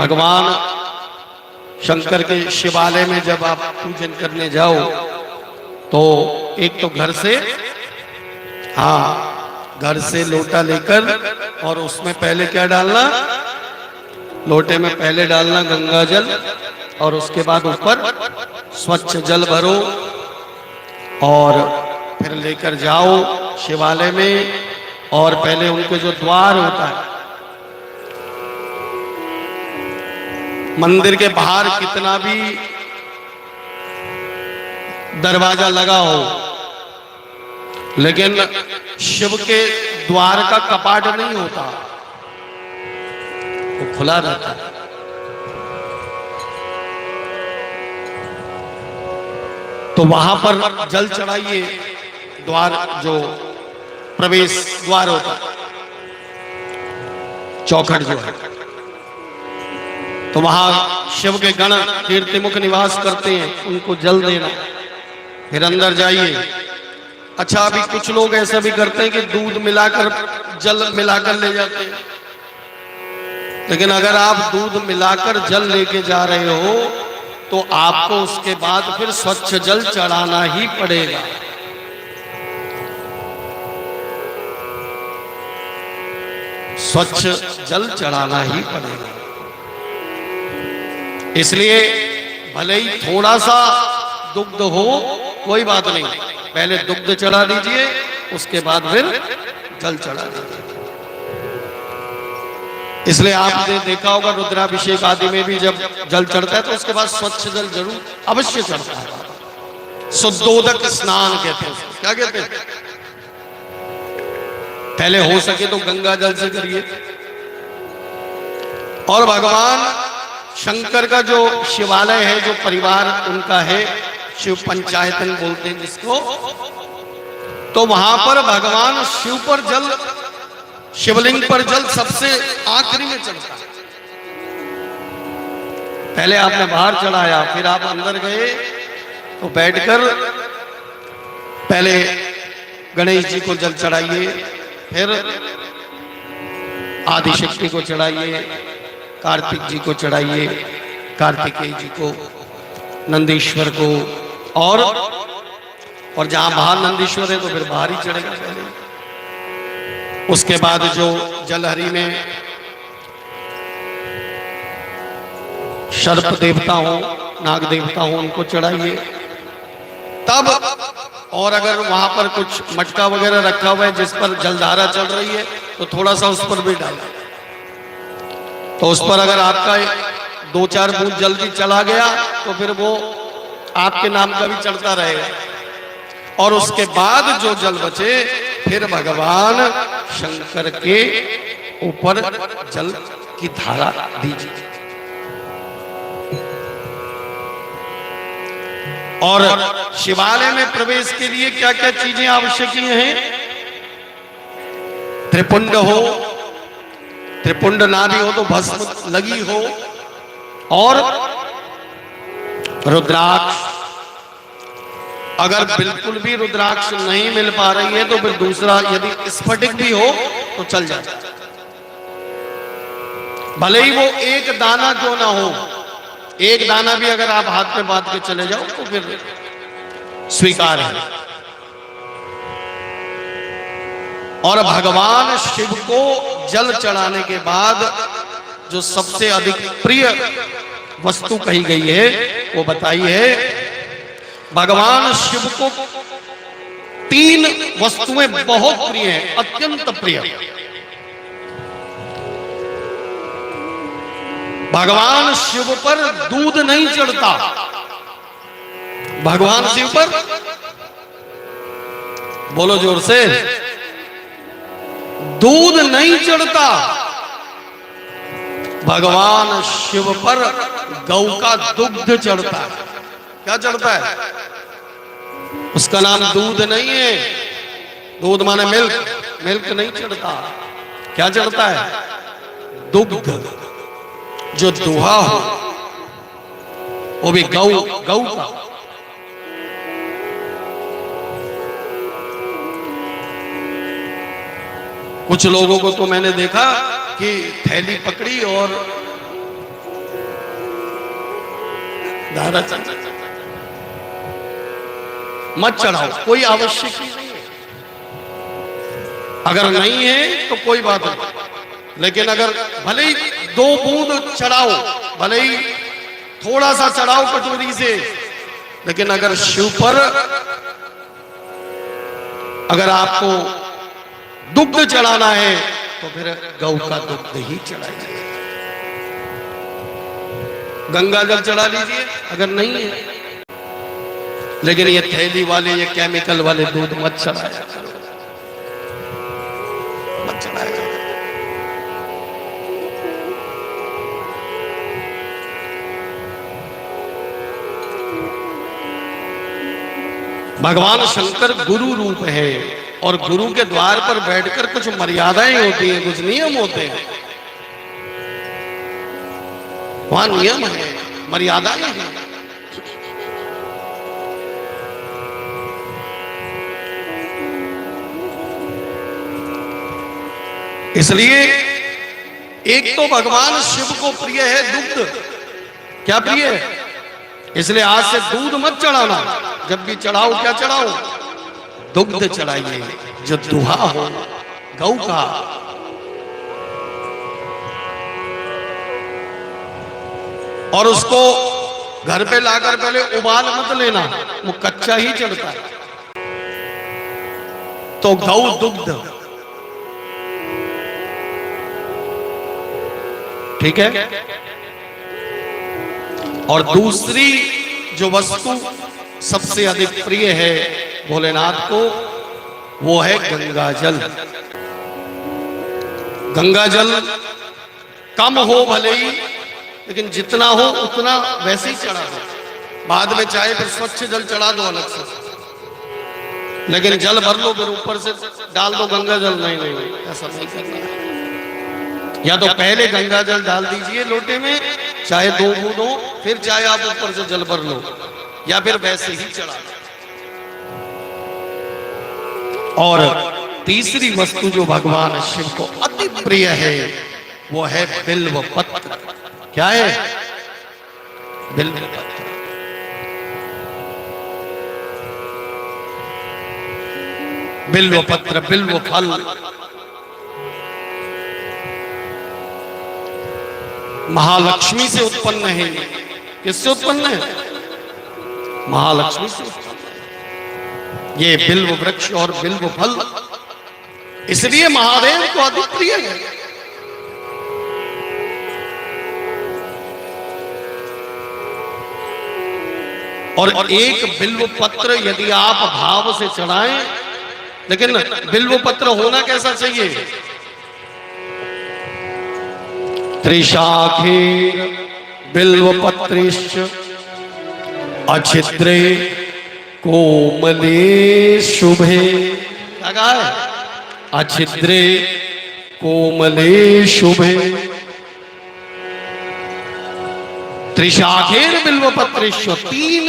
भगवान शंकर के शिवालय में जब आप पूजन करने जाओ तो एक तो घर से, घर से लोटा लेकर और उसमें पहले क्या डालना, लोटे में पहले डालना गंगा जल और उसके बाद ऊपर स्वच्छ जल भरो और फिर लेकर जाओ शिवालय में। और पहले उनके जो द्वार होता है, मंदिर के बाहर कितना भी दरवाजा लगा हो, लेकिन शिव के द्वार का कपाट नहीं होता, वो खुला रहता है। तो वहां पर जल चढ़ाइए, द्वार जो प्रवेश द्वार होता है, चौखट जो है, तो वहां शिव के गण कीर्तिमुख निवास करते हैं, उनको जल देना, फिर अंदर जाइए। अच्छा, अभी कुछ लोग ऐसा भी करते हैं कि दूध मिलाकर जल मिलाकर ले जाते हैं, लेकिन अगर आप दूध मिलाकर जल लेके जा रहे हो तो आपको उसके बाद फिर स्वच्छ जल चढ़ाना ही पड़ेगा। स्वच्छ जल चढ़ाना ही पड़ेगा। इसलिए भले ही थोड़ा सा दुग्ध हो, कोई बात नहीं, पहले दुग्ध चढ़ा दीजिए, उसके बाद फिर जल चढ़ा दीजिए। इसलिए आपने देखा होगा रुद्राभिषेक आदि में भी जब जल चढ़ता है तो उसके बाद स्वच्छ जल जरूर अवश्य चढ़ता है। शुद्धोदक स्नान कहते हैं उसको। क्या कहते हैं? पहले हो सके तो गंगा जल से करिए। और भगवान शंकर का जो शिवालय है, जो परिवार उनका है, शिव पंचायतन बोलते हैं जिसको, तो वहां पर भगवान शिव पर जल, शिवलिंग पर जल सबसे आखिरी में चढ़ता है। पहले आपने बाहर चढ़ाया, फिर आप अंदर गए तो बैठकर पहले गणेश जी को जल चढ़ाइए, फिर आदिशक्ति को चढ़ाइए, कार्तिक जी को चढ़ाइए, कार्तिकेय जी को, नंदीश्वर को, और जहां बाहर नंदीश्वर है तो फिर बाहर ही चढ़ेगा पहले। उसके बाद जो जलहरी में सर्प देवता हो, नाग देवता हो, उनको चढ़ाइए तब। और अगर वहां पर कुछ मटका वगैरह रखा हुआ है जिस पर जलधारा चल रही है तो थोड़ा सा उस पर भी डालें, तो उस पर अगर आपका 2-4 बूंद जल भी चला गया तो फिर वो आपके नाम का भी चढ़ता रहेगा। और उसके बाद जो जल बचे फिर भगवान शंकर के ऊपर जल की धारा दीजिए। और शिवालय में प्रवेश के लिए क्या क्या चीजें आवश्यक हैं? त्रिपुंड हो, त्रिपुंड ना भी हो तो भस्म लगी हो, और रुद्राक्ष। अगर बिल्कुल भी रुद्राक्ष नहीं मिल पा रही है तो फिर दूसरा यदि स्फटिक भी हो तो चल जाता है, भले ही वो एक दाना क्यों ना हो। एक दाना भी अगर आप हाथ में बांध के चले जाओ तो फिर स्वीकार है। और भगवान शिव को जल चढ़ाने के बाद जो सबसे अधिक प्रिय वस्तु कही गई है वो बताई है। भगवान शिव को 3 वस्तुएं बहुत प्रिय हैं, अत्यंत प्रिय। भगवान शिव पर दूध नहीं चढ़ता। भगवान शिव पर, बोलो जोर से, दूध नहीं चढ़ता। भगवान शिव पर गौ का दुग्ध चढ़ता है। क्या चढ़ता है? उसका नाम दूध नहीं है, दूध माने मिल्क, मिल्क नहीं चढ़ता। क्या चढ़ता है? दुग्ध, जो दुहा हो, वो भी गौ का। कुछ लोगों को तो मैंने देखा कि थैली पकड़ी और धारा चल मत चढ़ाओ, कोई आवश्यक ही नहीं है। अगर नहीं है तो कोई बात नहीं, लेकिन अगर भले ही 2 बूंद चढ़ाओ, भले ही थोड़ा सा चढ़ाओ कटोरी से, लेकिन अगर शिव पर अगर आपको दुग्ध चढ़ाना है तो फिर गौ का दुग्ध ही चढ़ाइए। गंगा जल चढ़ा लीजिए अगर नहीं है, लेकिन ये थैली वाले, ये केमिकल वाले दूध मत चढ़ाया करो, मत चढ़ाया करो। भगवान शंकर गुरु रूप है और गुरु के द्वार पर बैठकर कुछ मर्यादाएं होती हैं, कुछ नियम होते हैं। वहां नियम है, मर्यादाएं हैं। इसलिए एक तो भगवान शिव को प्रिय है दुग्ध, क्या प्रिय है, इसलिए आज से दूध मत चढ़ाना। जब भी चढ़ाओ क्या चढ़ाओ, दुग्ध चढ़ाइए जो दुहा हो गौ का। और उसको घर पे लाकर पहले उबाल मत लेना, वो कच्चा ही चढ़ता है। तो गौ दुग्ध, ठीक है। और दूसरी जो वस्तु सबसे अधिक प्रिय है भोलेनाथ को, वो है गंगा जल। गंगा जल कम हो भले ही, लेकिन जितना हो उतना वैसे ही चढ़ा दो। बाद में चाहे फिर स्वच्छ जल चढ़ा दो अलग से, लेकिन जल भर लो फिर ऊपर से डाल दो गंगा जल। नहीं नहीं, ऐसा नहीं करना है। या तो पहले गंगा जल डाल दीजिए लोटे में, चाहे 2 बूंद हो, फिर चाहे आप ऊपर से जल भर लो, या फिर वैसे ही चढ़ा दो। और तीसरी वस्तु जो भगवान शिव को अति प्रिय है वो है बिल्व पत्र। क्या है, बिल्व पत्र। बिल्व पत्र, बिल्व फल महालक्ष्मी से उत्पन्न है। किससे उत्पन्न है, महालक्ष्मी से उत्पन्न है ये बिल्व वृक्ष और बिल्व फल। इसलिए महादेव को अति प्रिय है। और एक बिल्व पत्र यदि आप भाव से चढ़ाएं, लेकिन बिल्व पत्र होना कैसा चाहिए, त्रिशाखेर बिल्वपत्रिश्च अच्छिद्रे कोमले शुभे। क्या कहा है, अच्छिद्रे कोमले शुभे। त्रिशाखेर बिल्वपत्रिश्च, 3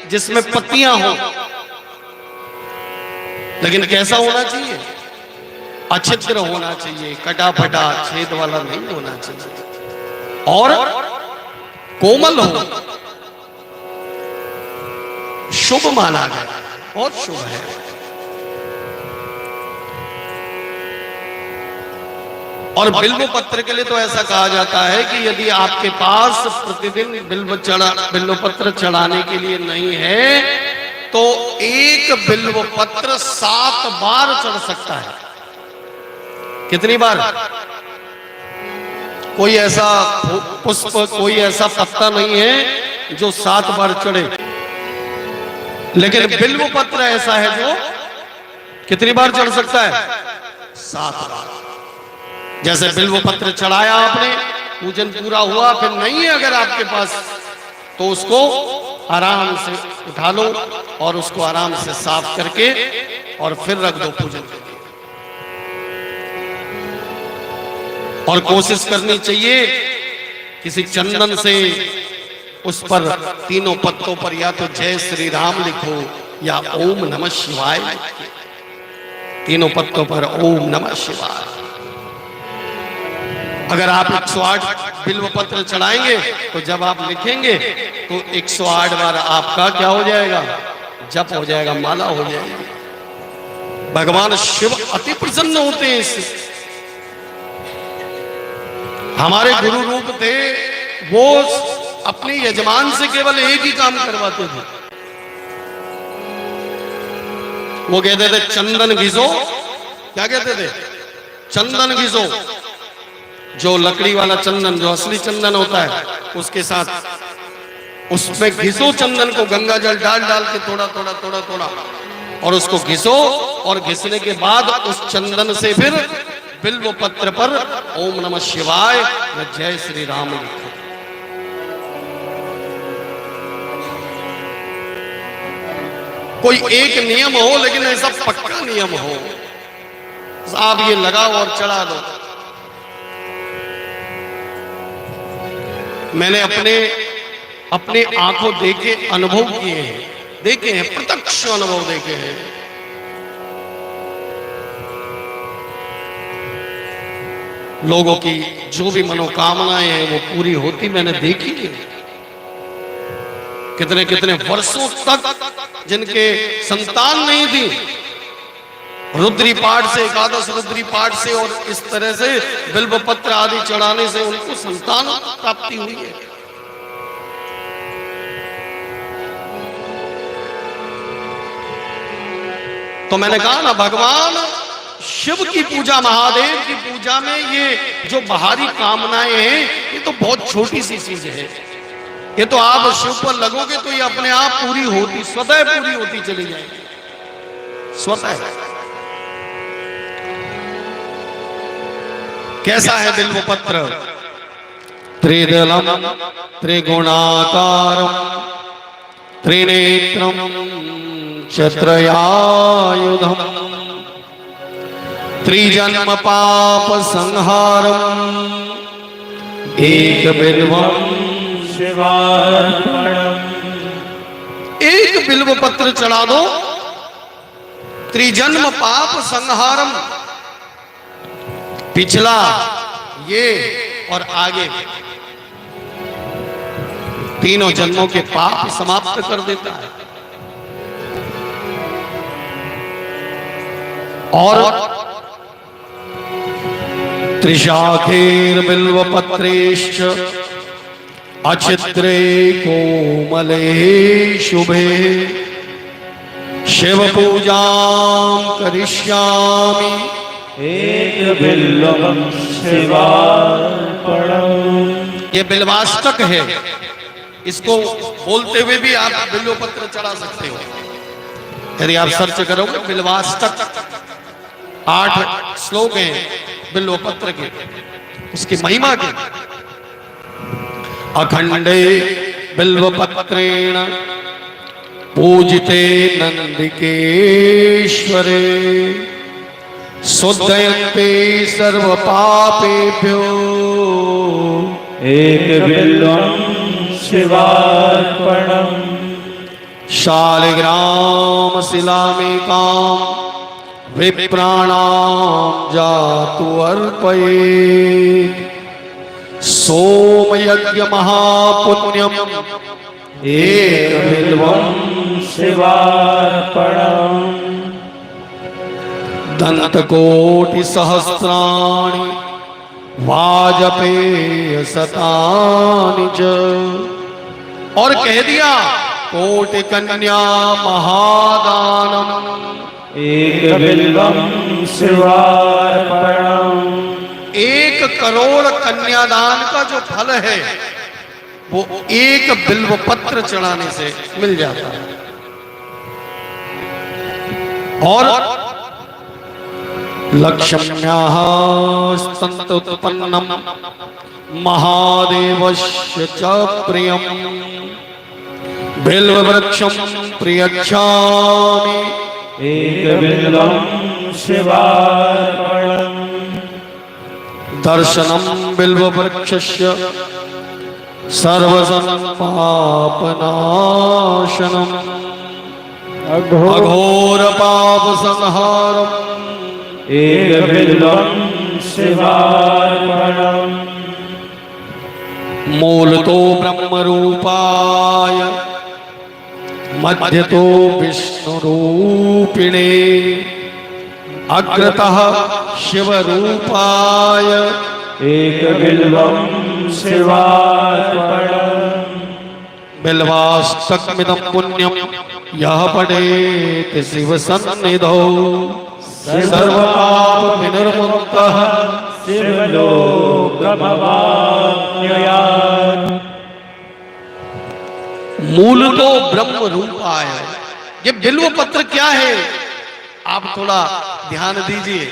जिसमें पत्तियां हो, लेकिन कैसा होना चाहिए, अच्छिद्र होना चाहिए, कटा फटा छेद वाला नहीं होना चाहिए, और कोमल हो। शुभ माना गया, बहुत शुभ है। और बिल्व पत्र के लिए तो ऐसा कहा जाता है कि यदि आपके पास प्रतिदिन बिल्व पत्र चढ़ाने के लिए नहीं है तो एक बिल्व पत्र 7 बार चढ़ सकता है। कितनी बार, कोई ऐसा पुष्प, कोई ऐसा पत्ता नहीं है जो 7 बार चढ़े, लेकिन बिल्व पत्र ऐसा है जो कितनी बार चढ़ सकता है, 7 बार। जैसे बिल्व पत्र चढ़ाया आपने, पूजन पूरा हुआ, फिर नहीं है अगर आपके पास तो उसको आराम से उठा लो और उसको आराम से साफ करके और फिर रख दो पूजन के लिए। और कोशिश करनी चाहिए किसी चंदन से उस पर तीनों पत्तों पर या तो जय श्री राम लिखो या ओम नमः शिवाय। तीनों पत्तों पर ओम नमः शिवाय। अगर आप 108 बिल्व पत्र चढ़ाएंगे तो जब आप लिखेंगे तो 108 बार आपका क्या हो जाएगा, जप हो जाएगा, माला हो जाएगी। भगवान शिव अति प्रसन्न होते हैं इससे। हमारे गुरु रूप थे, वो अपने यजमान से केवल एक ही काम करवाते थे। वो कहते थे चंदन घिसो, क्या कहते थे, चंदन घिसो, जो लकड़ी वाला चंदन, जो असली चंदन होता है, उसके साथ उसमें घिसो चंदन को, गंगा जल डाल डाल के थोड़ा थोड़ा थोड़ा थोड़ा, और उसको घिसो, और घिसने के बाद उस चंदन से फिर बिल्व पत्र पर ओम नमः शिवाय व जय श्री राम लिखो। कोई एक नियम हो, लेकिन ऐसा पक्का नियम हो, आप ये लगाओ और चढ़ा दो। मैंने अपने आंखों देखे अनुभव किए हैं, देखे हैं, प्रत्यक्ष अनुभव देखे हैं। लोगों की जो भी मनोकामनाएं हैं वो पूरी होती मैंने देखी है। कितने कितने वर्षों तक जिनके संतान नहीं थी, रुद्री पाठ से, एकादश रुद्री पाठ से और इस तरह से बिल्व पत्र आदि चढ़ाने से उनको संतान प्राप्ति हुई है। तो मैंने कहा ना, भगवान शिव की पूजा, महादेव की पूजा में ये जो बाहरी कामनाएं हैं, ये तो बहुत छोटी सी चीज है। ये तो आप शिव पर लगोगे तो ये अपने आप पूरी होती, स्वतः पूरी होती चली जाएगी, स्वतः। कैसा है बिल्व पत्र? त्रिदलम त्रिगुणाकारम त्रिनेत्रम चत्रयायुधम त्रिजन्म पाप संहारम एक बिल्वम शिवार्पणम। एक बिल्व पत्र चढ़ा दो, त्रिजन्म पाप संहारम, पिछला ये और आगे तीनों जन्मों के पाप समाप्त कर देता है। और त्रिशाखेर बिल्व पत्रेश्च अचित्रे कोमले शुभे शिव पूजां करिष्यामि एक बिल्वं शिवार्पणम्। ये बिल्वाष्टक है, इसको बोलते हुए भी आप बिल्व पत्र चढ़ा सकते हो। यदि आप सर्च करोगे बिल्वाष्टक, 8 श्लोक हैं बिल्व पत्र के, उसकी महिमा के। अखंडे बिल्व पत्रेण पूजिते नंदिकेश्वरे शुद्धयन्ते सर्व पापेभ्यो एक बिल्वं शिवार्पणम्। शालिग्राम शिलामेकां विप्राणां जातु अर्पयेत् सोमयज्ञ महापुण्यम एक बिल्वं शिवार्पणम्। दंतकोटि सहस्राणि वाजपेय शतानि च। और कह दिया कोटि कन्या महादानम एक बिल्वं शिवार्पणम्। 1 करोड़ कन्यादान का जो फल है वो एक बिल्व पत्र चढ़ाने से मिल जाता है। और लक्ष्म्याः स्तन्तोत्पन्नं महादेवस्य च प्रियं बिल्ववृक्षं प्रियच्छामि एक बिल्वं शिवार्पणम्। दर्शनं बिल्ववृक्षस्य सर्वसंपापनाशनम् अघोर पाप संहारम् एक बिल्वं शिवार्पणम्। मूल तो ब्रह्म रूपाय मध्य तो विष्णु रूपिणे अग्रतः शिव रूपाय एक बिल्वं शिवार्पणम्। बिल्वाष्टकमिदं पुण्यं यः पठेत् शिव सन्निधौ सर्वपाप विनिर्मुक्तः शिवलोकमवाप्नुयात्। मूल तो ब्रह्म रूपाय। ये बिल्व पत्र क्या है, आप थोड़ा ध्यान दीजिए।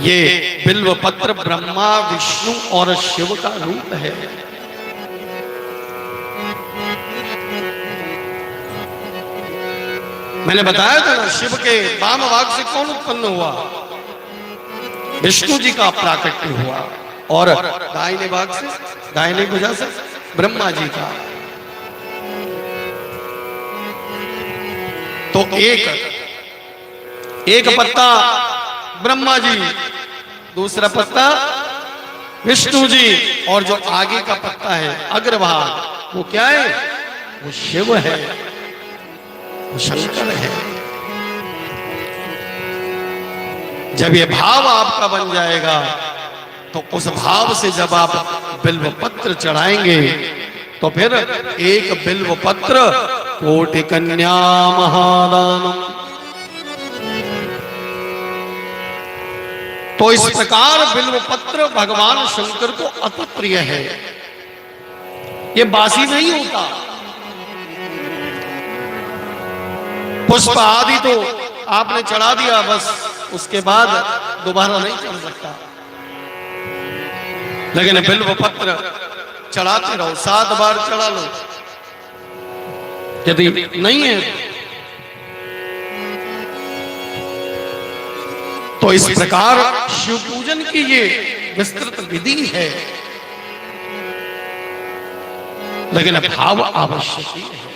ये बिल्व पत्र ब्रह्मा विष्णु और शिव का रूप है। मैंने बताया था ना, शिव के वाम भाग से कौन उत्पन्न हुआ? विष्णु जी का प्राकट्य हुआ, और दाहिने भाग से, दाहिने भुजा से ब्रह्मा जी का। तो एक पत्ता ब्रह्मा जी, दूसरा पत्ता विष्णु जी, और जो आगे का पत्ता है अग्रभाग, वो क्या है? वो शिव है, वो शंकर है। जब ये भाव आपका बन जाएगा, तो उस भाव से जब आप बिल्व पत्र चढ़ाएंगे, तो फिर एक बिल्व पत्र कोटि कन्या महादानम। तो इस प्रकार बिल्व पत्र भगवान शंकर को अति प्रिय है। ये बासी नहीं होता। पुष्प आदि तो आपने चढ़ा दिया, बस उसके बाद दोबारा नहीं चढ़ सकता। लेकिन बिल्व पत्र चढ़ाते रहो, 7 बार चढ़ा लो। यदि नहीं है तो इस प्रकार शिव पूजन की ये विस्तृत विधि है, लेकिन भाव आवश्यक ही है।